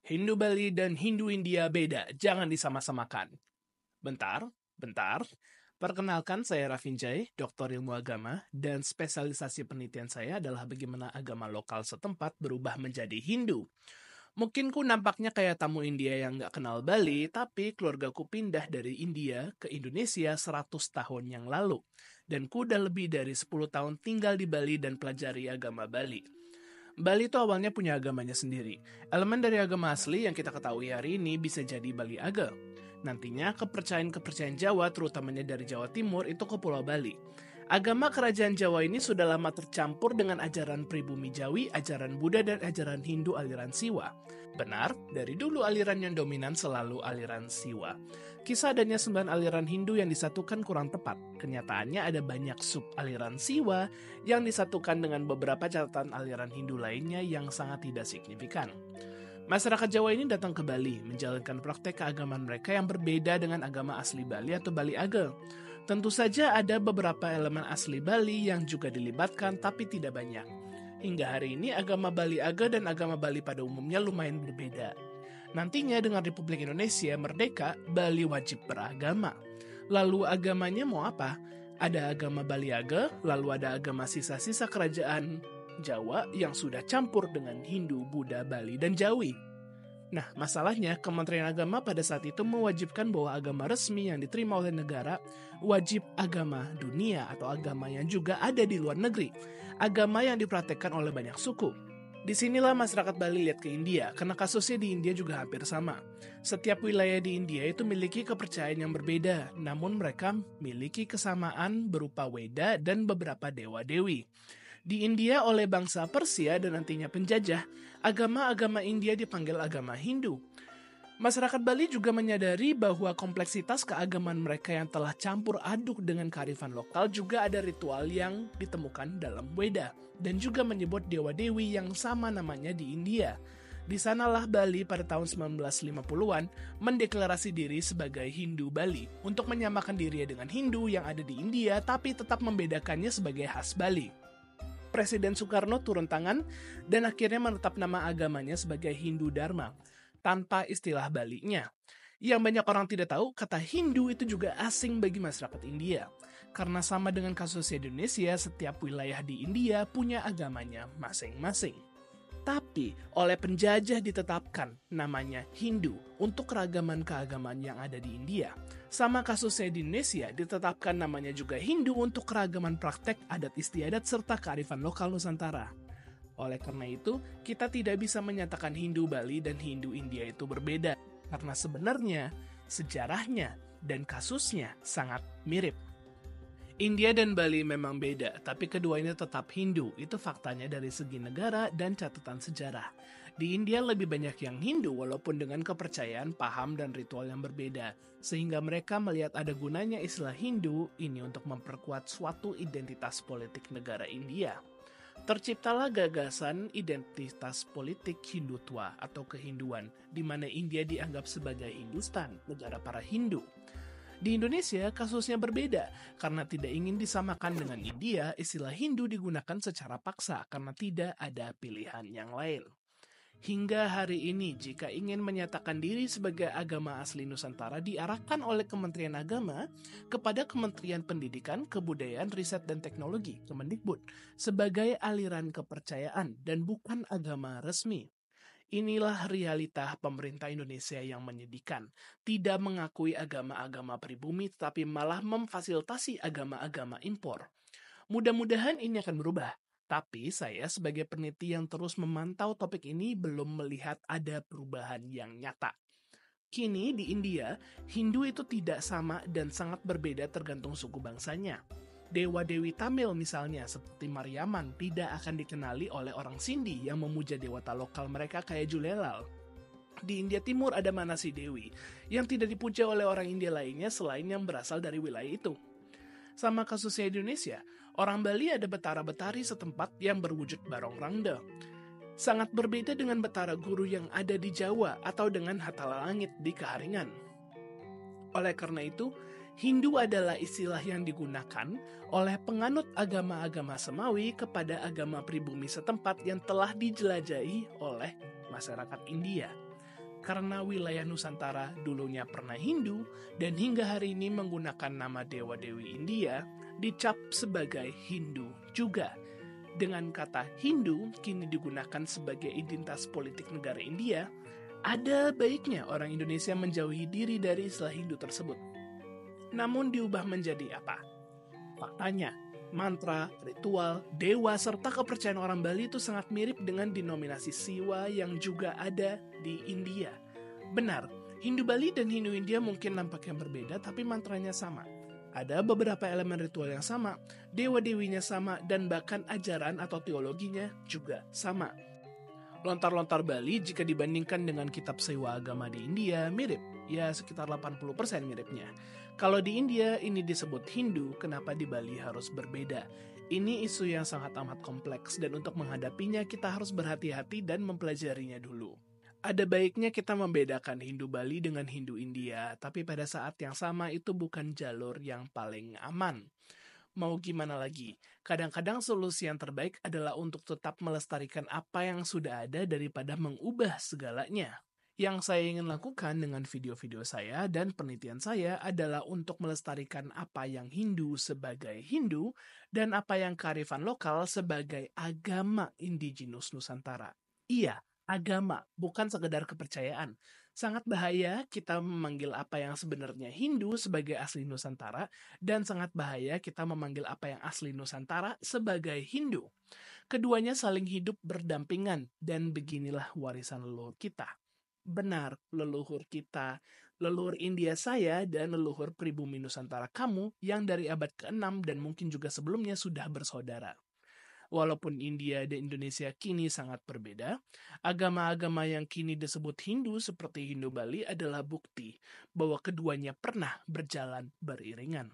Hindu Bali dan Hindu India beda, jangan disama-samakan. Bentar. Perkenalkan, saya Rafinjay, doktor ilmu agama, dan spesialisasi penelitian saya adalah bagaimana agama lokal setempat berubah menjadi Hindu. Mungkin ku nampaknya kayak tamu India yang nggak kenal Bali, tapi keluargaku pindah dari India ke Indonesia 100 tahun yang lalu. Dan ku udah lebih dari 10 tahun tinggal di Bali dan pelajari agama Bali. Bali itu awalnya punya agamanya sendiri. Elemen dari agama asli yang kita ketahui hari ini bisa jadi Bali Aga. Nantinya kepercayaan-kepercayaan Jawa, terutamanya dari Jawa Timur, itu ke Pulau Bali. Agama kerajaan Jawa ini sudah lama tercampur dengan ajaran pribumi Jawi, ajaran Buddha, dan ajaran Hindu aliran Siwa. Benar, dari dulu aliran yang dominan selalu aliran Siwa. Kisah adanya 9 aliran Hindu yang disatukan kurang tepat. Kenyataannya ada banyak sub aliran Siwa yang disatukan dengan beberapa catatan aliran Hindu lainnya yang sangat tidak signifikan. Masyarakat Jawa ini datang ke Bali, menjalankan praktek keagamaan mereka yang berbeda dengan agama asli Bali atau Bali Aga. Tentu saja ada beberapa elemen asli Bali yang juga dilibatkan, tapi tidak banyak. Hingga hari ini agama Bali Aga dan agama Bali pada umumnya lumayan berbeda. Nantinya dengan Republik Indonesia merdeka, Bali wajib beragama. Lalu agamanya mau apa? Ada agama Bali Aga, lalu ada agama sisa-sisa kerajaan Jawa yang sudah campur dengan Hindu, Buddha, Bali, dan Jawi. Nah, masalahnya Kementerian Agama pada saat itu mewajibkan bahwa agama resmi yang diterima oleh negara wajib agama dunia atau agama yang juga ada di luar negeri, agama yang dipraktekkan oleh banyak suku. Disinilah masyarakat Bali lihat ke India, karena kasusnya di India juga hampir sama. Setiap wilayah di India itu memiliki kepercayaan yang berbeda, namun mereka memiliki kesamaan berupa Weda dan beberapa dewa-dewi. Di India oleh bangsa Persia dan nantinya penjajah, agama-agama India dipanggil agama Hindu. Masyarakat Bali juga menyadari bahwa kompleksitas keagamaan mereka yang telah campur aduk dengan kearifan lokal juga ada ritual yang ditemukan dalam Weda dan juga menyebut dewa-dewi yang sama namanya di India. Di sanalah Bali pada tahun 1950-an mendeklarasi diri sebagai Hindu Bali untuk menyamakan dirinya dengan Hindu yang ada di India tapi tetap membedakannya sebagai khas Bali. Presiden Soekarno turun tangan dan akhirnya menetap nama agamanya sebagai Hindu Dharma, tanpa istilah Bali-nya. Yang banyak orang tidak tahu, kata Hindu itu juga asing bagi masyarakat India. Karena sama dengan kasus Indonesia, setiap wilayah di India punya agamanya masing-masing. Tapi oleh penjajah ditetapkan namanya Hindu untuk keragaman keagamaan yang ada di India. Sama kasusnya di Indonesia ditetapkan namanya juga Hindu untuk keragaman praktek adat istiadat serta kearifan lokal Nusantara. Oleh karena itu, kita tidak bisa menyatakan Hindu Bali dan Hindu India itu berbeda. Karena sebenarnya, sejarahnya dan kasusnya sangat mirip. India dan Bali memang beda, tapi keduanya tetap Hindu. Itu faktanya dari segi negara dan catatan sejarah. Di India lebih banyak yang Hindu walaupun dengan kepercayaan, paham, dan ritual yang berbeda. Sehingga mereka melihat ada gunanya istilah Hindu ini untuk memperkuat suatu identitas politik negara India. Terciptalah gagasan identitas politik Hindutwa atau kehinduan, di mana India dianggap sebagai Hindustan, negara para Hindu. Di Indonesia, kasusnya berbeda. Karena tidak ingin disamakan dengan India, istilah Hindu digunakan secara paksa karena tidak ada pilihan yang lain. Hingga hari ini, jika ingin menyatakan diri sebagai agama asli Nusantara diarahkan oleh Kementerian Agama kepada Kementerian Pendidikan, Kebudayaan, Riset, dan Teknologi, Kemendikbud, sebagai aliran kepercayaan dan bukan agama resmi. Inilah realita pemerintah Indonesia yang menyedihkan. Tidak mengakui agama-agama pribumi, tetapi malah memfasilitasi agama-agama impor. Mudah-mudahan ini akan berubah. Tapi saya sebagai peneliti yang terus memantau topik ini belum melihat ada perubahan yang nyata. Kini di India, Hindu itu tidak sama dan sangat berbeda tergantung suku bangsanya. Dewa-dewi Tamil misalnya seperti Mariaman tidak akan dikenali oleh orang Sindhi yang memuja dewata lokal mereka kayak Julelal. Di India Timur ada Manasi Dewi yang tidak dipuja oleh orang India lainnya selain yang berasal dari wilayah itu. Sama kasusnya di Indonesia, orang Bali ada Betara-Betari setempat yang berwujud barong rangda. Sangat berbeda dengan Betara Guru yang ada di Jawa atau dengan Hatala Langit di Keharingan. Oleh karena itu, Hindu adalah istilah yang digunakan oleh penganut agama-agama Semawi kepada agama pribumi setempat yang telah dijelajahi oleh masyarakat India. karena wilayah Nusantara dulunya pernah Hindu dan hingga hari ini menggunakan nama dewa-dewi India, dicap sebagai Hindu juga. Dengan kata Hindu kini digunakan sebagai identitas politik negara India, ada baiknya orang Indonesia menjauhi diri dari istilah Hindu tersebut. Namun diubah menjadi apa? Faktanya, mantra, ritual, dewa, serta kepercayaan orang Bali itu sangat mirip dengan denominasi Siwa yang juga ada di India. Benar, Hindu Bali dan Hindu India mungkin nampaknya berbeda, tapi mantranya sama. Ada beberapa elemen ritual yang sama, dewa-dewinya sama, dan bahkan ajaran atau teologinya juga sama. Lontar-lontar Bali jika dibandingkan dengan kitab sewa agama di India mirip, ya sekitar 80% miripnya. Kalau di India ini disebut Hindu, kenapa di Bali harus berbeda? Ini isu yang sangat amat kompleks dan untuk menghadapinya kita harus berhati-hati dan mempelajarinya dulu. Ada baiknya kita membedakan Hindu Bali dengan Hindu India, tapi pada saat yang sama itu bukan jalur yang paling aman. Mau gimana lagi? Kadang-kadang solusi yang terbaik adalah untuk tetap melestarikan apa yang sudah ada daripada mengubah segalanya. Yang saya ingin lakukan dengan video-video saya dan penelitian saya adalah untuk melestarikan apa yang Hindu sebagai Hindu dan apa yang kearifan lokal sebagai agama indigenous Nusantara. Iya, agama, bukan sekedar kepercayaan. Sangat bahaya kita memanggil apa yang sebenarnya Hindu sebagai asli Nusantara dan sangat bahaya kita memanggil apa yang asli Nusantara sebagai Hindu. Keduanya saling hidup berdampingan dan beginilah warisan leluhur kita. Benar, leluhur kita, leluhur India saya dan leluhur pribumi Nusantara kamu yang dari abad ke-6 dan mungkin juga sebelumnya sudah bersaudara. Walaupun India dan Indonesia kini sangat berbeda, agama-agama yang kini disebut Hindu seperti Hindu Bali adalah bukti bahwa keduanya pernah berjalan beriringan.